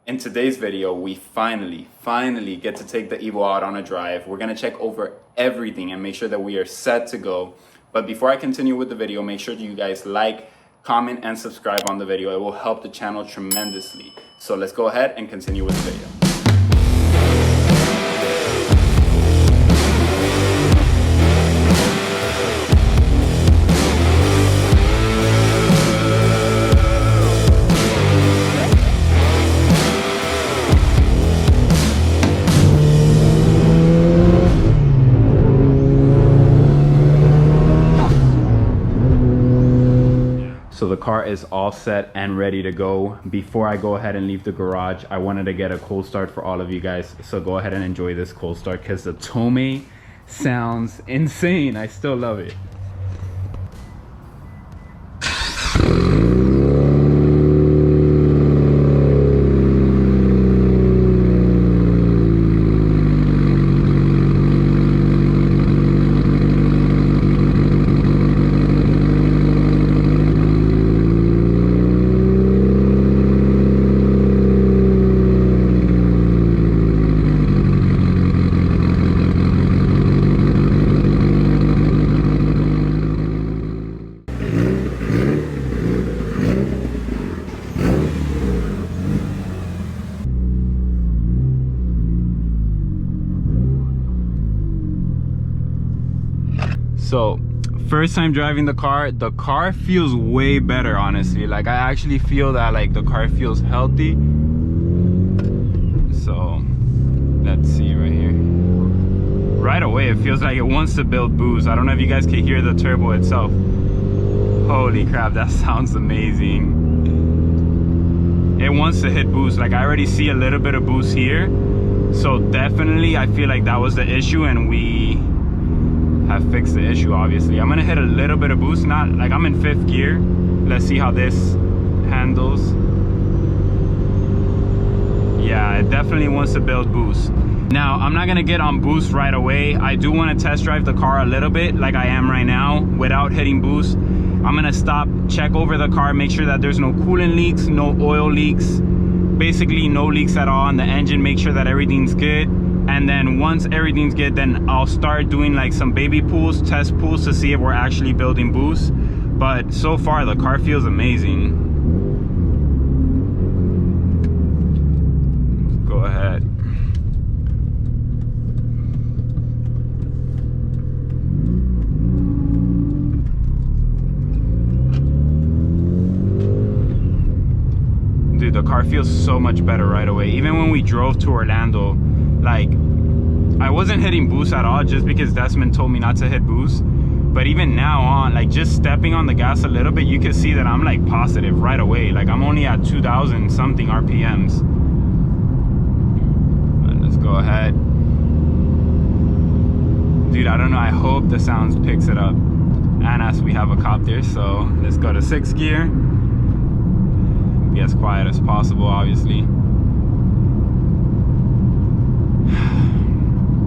In today's video, we finally get to take the Evo out on a drive. We're gonna check over everything and make sure that we are set to go. But before I continue with the video, make sure that you guys like, comment, and subscribe on the video. It will help the channel tremendously. So let's go ahead and continue with the video. So the car is all set and ready to go. Before I go ahead and leave the garage, I wanted to get a cold start for all of you guys. So go ahead and enjoy this cold start because the Tome sounds insane. I still love it. So first time driving the car feels way better, honestly. Like I actually feel that like the car feels healthy. So let's see right here. Right away it feels like it wants to build boost. I don't know if you guys can hear the turbo itself. Holy crap, that sounds amazing. It wants to hit boost. Like I already see a little bit of boost here. So definitely I feel like that was the issue and we have fixed the issue. Obviously I'm gonna hit a little bit of boost, not like I'm in 5th gear. Let's see how this handles. Yeah, it definitely wants to build boost. Now I'm not gonna get on boost right away. I do want to test drive the car a little bit like I am right now without hitting boost. I'm gonna stop, check over the car, make sure that there's no coolant leaks, no oil leaks, basically no leaks at all on the engine, make sure that everything's good. And then once everything's good, then I'll start doing like some baby pulls, test pulls to see if we're actually building boost. But so far the car feels amazing. Go ahead. Dude, the car feels so much better right away. Even when we drove to Orlando, like I wasn't hitting boost at all just because Desmond told me not to hit boost. But even now on, like just stepping on the gas a little bit, you can see that I'm like positive right away. Like I'm only at 2,000 something RPMs. But let's go ahead. Dude, I don't know, I hope the sounds picks it up. And as we have a cop there, so let's go to 6th gear. Be as quiet as possible, obviously.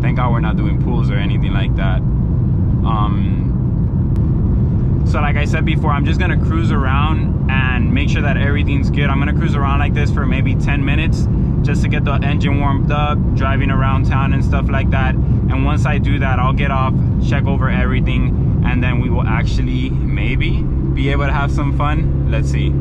Thank God we're not doing pulls or anything like that. So like I said before, I'm just gonna cruise around and make sure that everything's good. I'm gonna cruise around like this for maybe 10 minutes just to get the engine warmed up, driving around town and stuff like that. And once I do that, I'll get off, check over everything, and then we will actually maybe be able to have some fun. Let's see.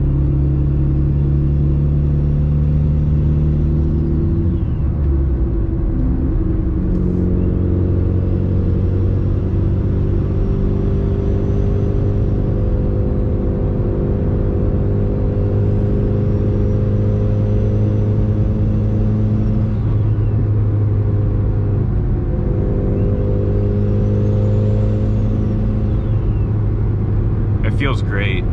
Feels great.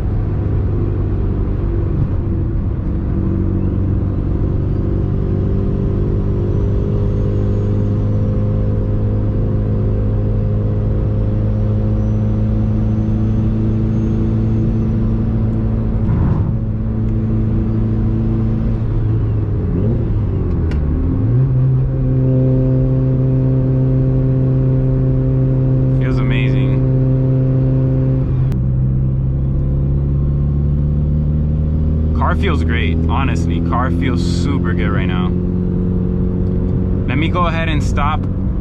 Honestly, car feels super good right now. Let me go ahead and stop,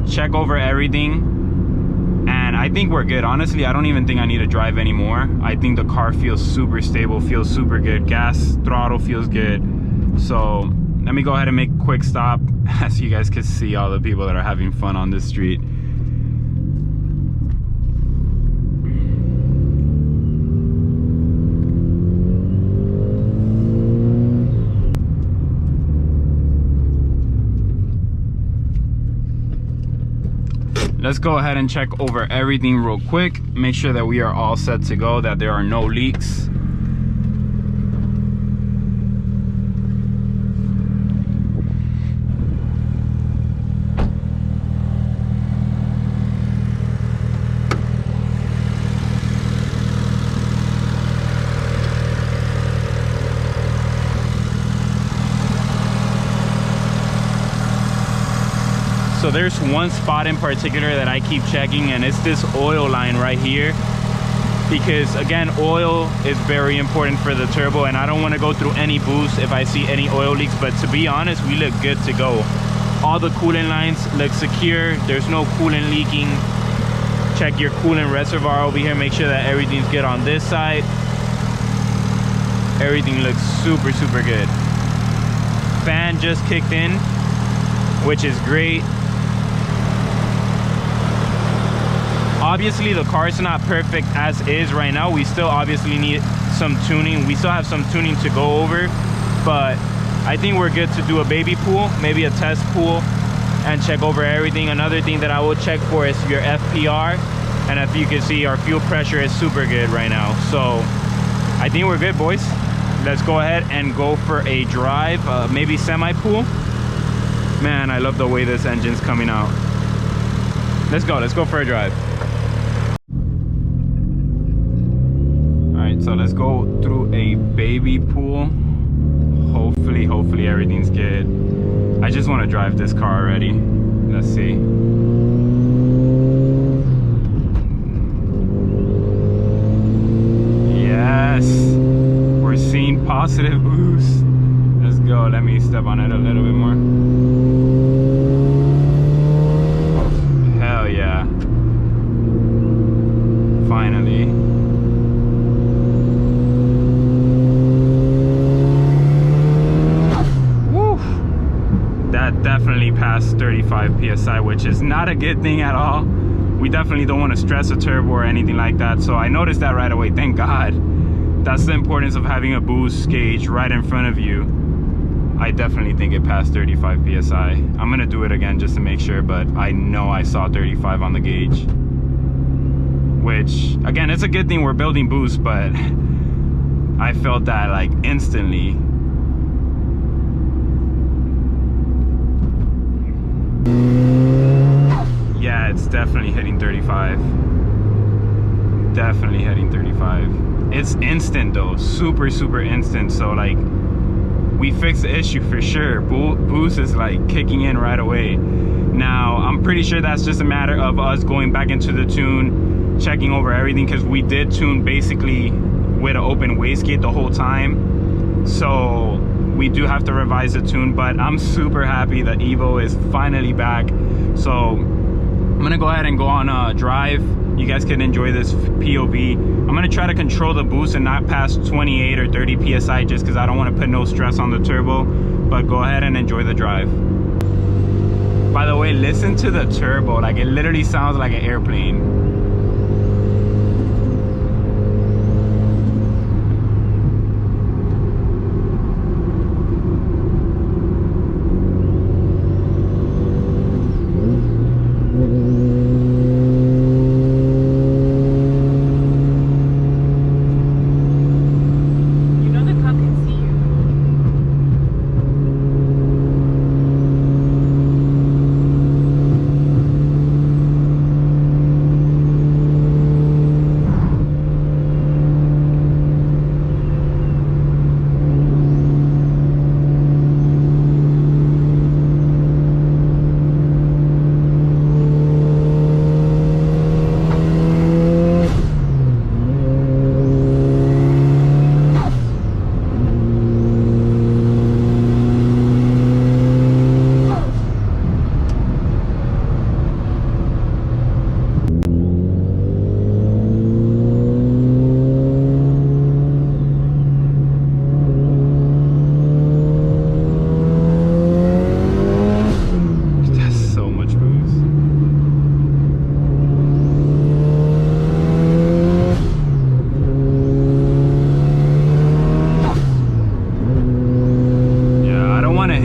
check over everything, and I think we're good. Honestly, I don't even think I need to drive anymore. I think the car feels super stable, feels super good. Gas, throttle feels good. So let me go ahead and make a quick stop so you guys can see all the people that are having fun on this street. Let's go ahead and check over everything real quick. Make sure that we are all set to go, that there are no leaks. So there's one spot in particular that I keep checking, and it's this oil line right here, because again, oil is very important for the turbo, and I don't want to go through any boost if I see any oil leaks. But to be honest, we look good to go. All the coolant lines look secure. There's no coolant leaking. Check your coolant reservoir over here, make sure that everything's good on this side. Everything looks super good. Fan just kicked in, which is great. Obviously the car is not perfect as is right now. We still obviously need some tuning. We still have some tuning to go over, but I think we're good to do a baby pool, maybe a test pool, and check over everything. Another thing that I will check for is your FPR, and if you can see, our fuel pressure is super good right now. So I think we're good, boys. Let's go ahead and go for a drive, maybe semi pool. Man, I love the way this engine's coming out. Let's go for a drive. So let's go through a baby pool. Hopefully everything's good. I just want to drive this car already. Let's see. Yes, we're seeing positive boost. Let's go. Let me step on it a little bit more. Hell yeah. Finally. Definitely passed 35 psi, which is not a good thing at all. We definitely don't want to stress a turbo or anything like that, so I noticed that right away. Thank God. That's the importance of having a boost gauge right in front of you. I definitely think it passed 35 psi. I'm gonna do it again just to make sure, but I know I saw 35 on the gauge, which again, it's a good thing we're building boost, but I felt that like instantly. Yeah, it's definitely hitting 35. Definitely hitting 35. It's instant though, super instant. So like, we fixed the issue for sure. Boost is like kicking in right away. Now, I'm pretty sure that's just a matter of us going back into the tune, checking over everything, because we did tune basically with an open wastegate the whole time. So we do have to revise the tune, but I'm super happy that Evo is finally back. So I'm gonna go ahead and go on a drive. You guys can enjoy this POV. I'm gonna try to control the boost and not pass 28 or 30 psi, just because I don't want to put no stress on the turbo. But go ahead and enjoy the drive. By the way, listen to the turbo. Like, it literally sounds like an airplane.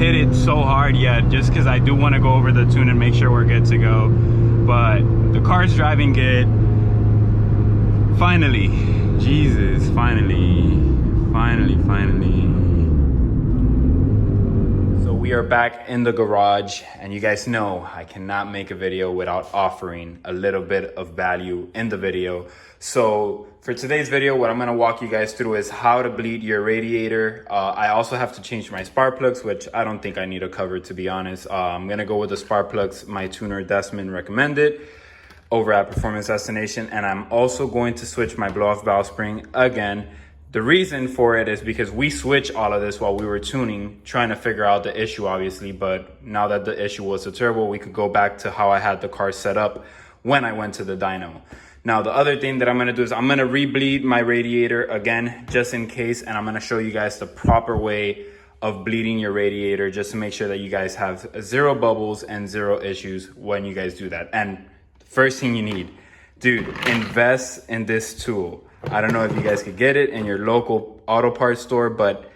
hit it so hard yet, just because I do want to go over the tune and make sure we're good to go. But the car's driving good. Finally, Jesus, finally. So we are back in the garage, and you guys know I cannot make a video without offering a little bit of value in the video. So for today's video, what I'm gonna walk you guys through is how to bleed your radiator. I also have to change my spark plugs, which I don't think I need to cover, to be honest. I'm gonna go with the spark plugs my tuner Desmond recommended over at Performance Destination, and I'm also going to switch my blow-off valve spring again. The reason for it is because we switched all of this while we were tuning, trying to figure out the issue, obviously. But now that the issue was the turbo, we could go back to how I had the car set up when I went to the dyno. Now, the other thing that I'm gonna do is I'm gonna re-bleed my radiator again, just in case, and I'm gonna show you guys the proper way of bleeding your radiator, just to make sure that you guys have zero bubbles and zero issues when you guys do that. And first thing you need, dude, invest in this tool. I don't know if you guys could get it in your local auto parts store, but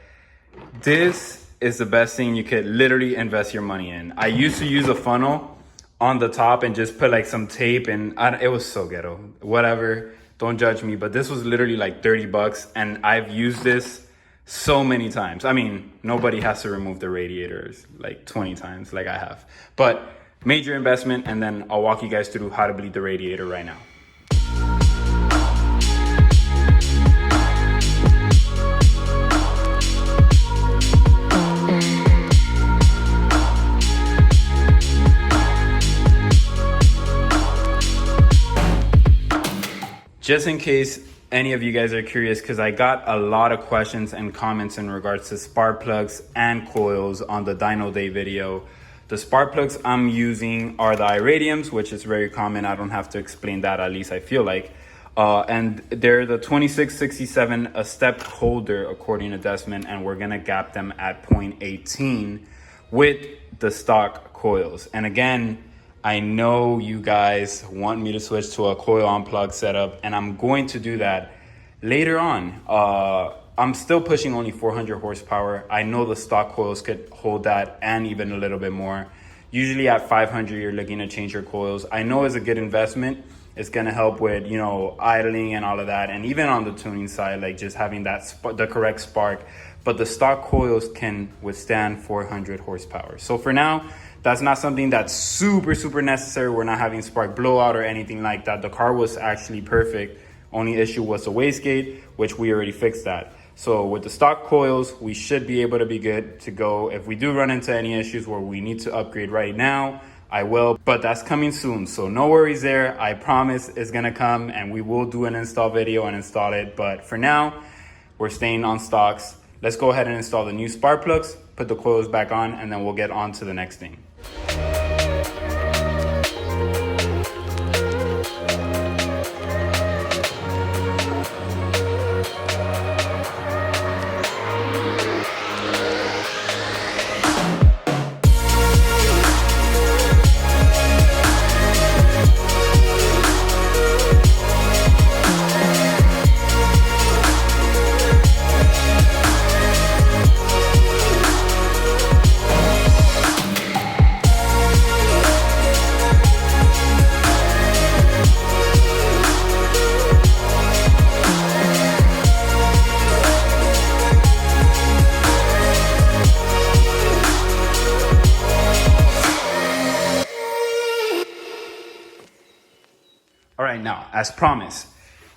this is the best thing you could literally invest your money in. I used to use a funnel on the top and just put like some tape, and it was so ghetto. Whatever, don't judge me, but this was literally like 30 bucks, and I've used this so many times. I mean, nobody has to remove the radiators like 20 times like I have, but major investment. And then I'll walk you guys through how to bleed the radiator right now. Just in case any of you guys are curious, because I got a lot of questions and comments in regards to spark plugs and coils on the dyno day video. The spark plugs I'm using are the iradiums, which is very common. I don't have to explain that, at least I feel like. And they're the 2667, a step colder according to Desmond, and we're gonna gap them at 0.18 with the stock coils. And again, I know you guys want me to switch to a coil unplug setup, and I'm going to do that later on. I'm still pushing only 400 horsepower. I know the stock coils could hold that and even a little bit more. Usually at 500, you're looking to change your coils. I know it's a good investment. It's gonna help with, you know, idling and all of that. And even on the tuning side, like just having that the correct spark. But the stock coils can withstand 400 horsepower. So for now, that's not something that's super necessary. We're not having spark blowout or anything like that. The car was actually perfect. Only issue was the wastegate, which we already fixed that. So with the stock coils, we should be able to be good to go. If we do run into any issues where we need to upgrade right now, I will, but that's coming soon. So no worries there. I promise it's gonna come, and we will do an install video and install it. But for now, we're staying on stocks. Let's go ahead and install the new spark plugs, put the coils back on, and then we'll get on to the next thing. Now, as promised,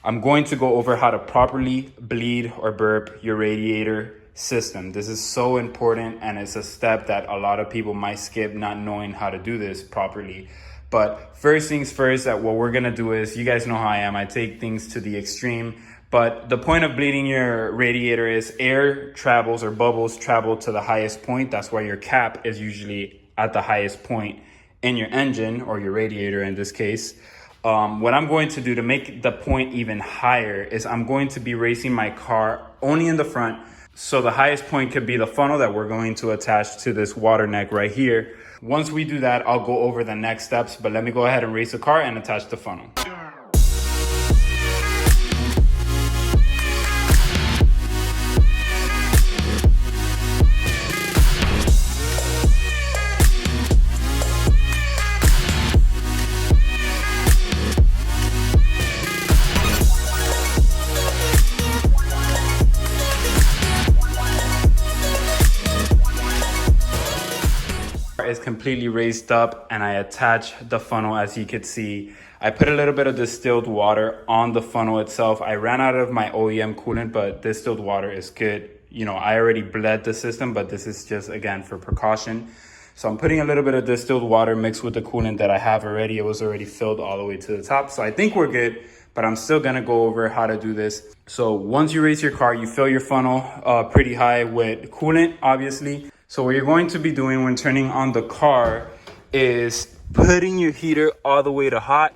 I'm going to go over how to properly bleed or burp your radiator system. This is so important, and it's a step that a lot of people might skip, not knowing how to do this properly. But first things first, that what we're gonna do is, you guys know how I am, I take things to the extreme. But the point of bleeding your radiator is air travels, or bubbles travel to the highest point. That's why your cap is usually at the highest point in your engine, or your radiator in this case. What I'm going to do to make the point even higher is I'm going to be racing my car only in the front. So the highest point could be the funnel that we're going to attach to this water neck right here. Once we do that, I'll go over the next steps, but let me go ahead and race the car and attach the funnel. Is completely raised up, and I attach the funnel. As you can see, I put a little bit of distilled water on the funnel itself. I ran out of my OEM coolant, but distilled water is good. You know, I already bled the system, but this is just, again, for precaution. So I'm putting a little bit of distilled water mixed with the coolant that I have already. It was already filled all the way to the top. So I think we're good, but I'm still gonna go over how to do this. So once you raise your car, you fill your funnel pretty high with coolant, obviously. So what you're going to be doing when turning on the car is putting your heater all the way to hot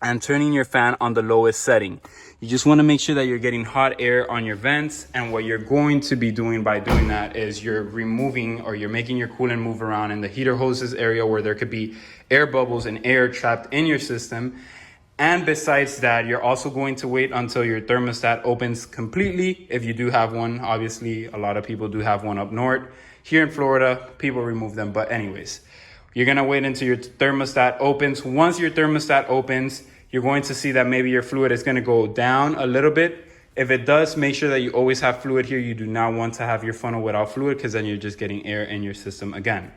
and turning your fan on the lowest setting. You just want to make sure that you're getting hot air on your vents. And what you're going to be doing by doing that is you're removing, or you're making your coolant move around in the heater hoses area where there could be air bubbles and air trapped in your system. And besides that, you're also going to wait until your thermostat opens completely. If you do have one, obviously a lot of people do have one up north. Here in Florida, people remove them. But anyways, you're gonna wait until your thermostat opens. Once your thermostat opens, you're going to see that maybe your fluid is gonna go down a little bit. If it does, make sure that you always have fluid here. You do not want to have your funnel without fluid, because then you're just getting air in your system again.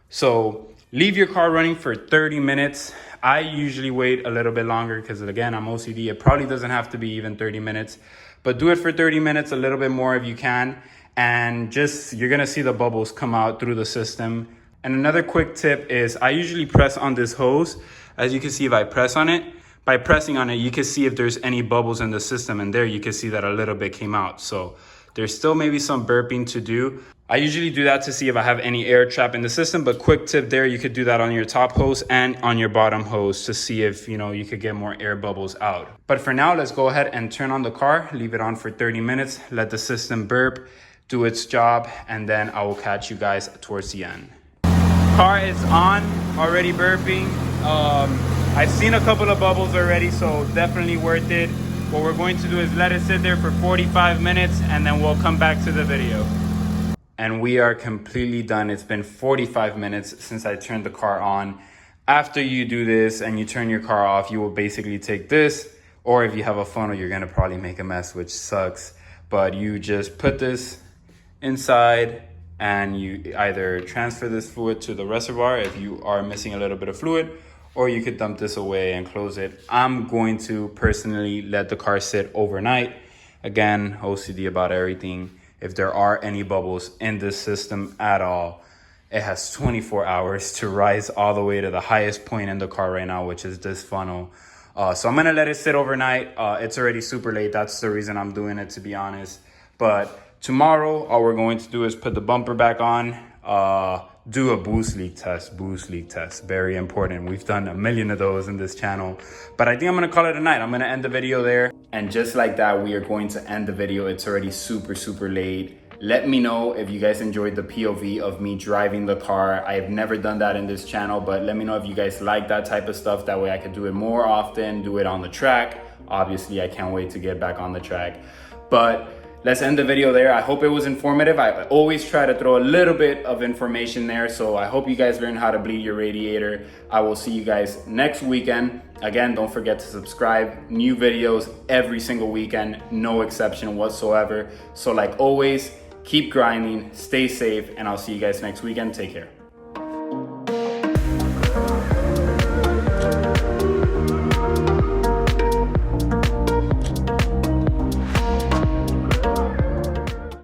So leave your car running for 30 minutes. I usually wait a little bit longer because, again, I'm OCD. It probably doesn't have to be even 30 minutes, but do it for 30 minutes, a little bit more if you can. And just, you're gonna see the bubbles come out through the system. And another quick tip is I usually press on this hose. As you can see, if I press on it, by pressing on it, you can see if there's any bubbles in the system, and there you can see that a little bit came out. So there's still maybe some burping to do. I usually do that to see if I have any air trap in the system, but quick tip there, you could do that on your top hose and on your bottom hose to see if, you know, you could get more air bubbles out. But for now, let's go ahead and turn on the car, leave it on for 30 minutes, let the system burp, do its job, and then I will catch you guys towards the end. Car is on, already burping. I've seen a couple of bubbles already, so definitely worth it. What we're going to do is let it sit there for 45 minutes, and then we'll come back to the video. And we are completely done. It's been 45 minutes since I turned the car on. After you do this and you turn your car off, you will basically take this, or if you have a funnel, you're gonna probably make a mess, which sucks. But you just put this inside, and you either transfer this fluid to the reservoir if you are missing a little bit of fluid, or you could dump this away and close it. I'm going to personally let the car sit overnight. Again, OCD about everything. If there are any bubbles in this system at all, it has 24 hours to rise all the way to the highest point in the car right now, which is this funnel. So I'm gonna let it sit overnight. It's already super late. That's the reason I'm doing it, to be honest. But tomorrow, all we're going to do is put the bumper back on, do a boost leak test, very important. We've done a million of those in this channel, but I think I'm gonna call it a night. I'm gonna end the video there. And just like that, we are going to end the video. It's already super late. Let me know if you guys enjoyed the POV of me driving the car. I've never done that in this channel, but let me know if you guys like that type of stuff. That way I could do it more often, do it on the track. Obviously, I can't wait to get back on the track. But let's end the video there. I hope it was informative. I always try to throw a little bit of information there. So I hope you guys learn how to bleed your radiator. I will see you guys next weekend. Again, don't forget to subscribe. New videos every single weekend, no exception whatsoever. So like always, keep grinding, stay safe, and I'll see you guys next weekend. Take care.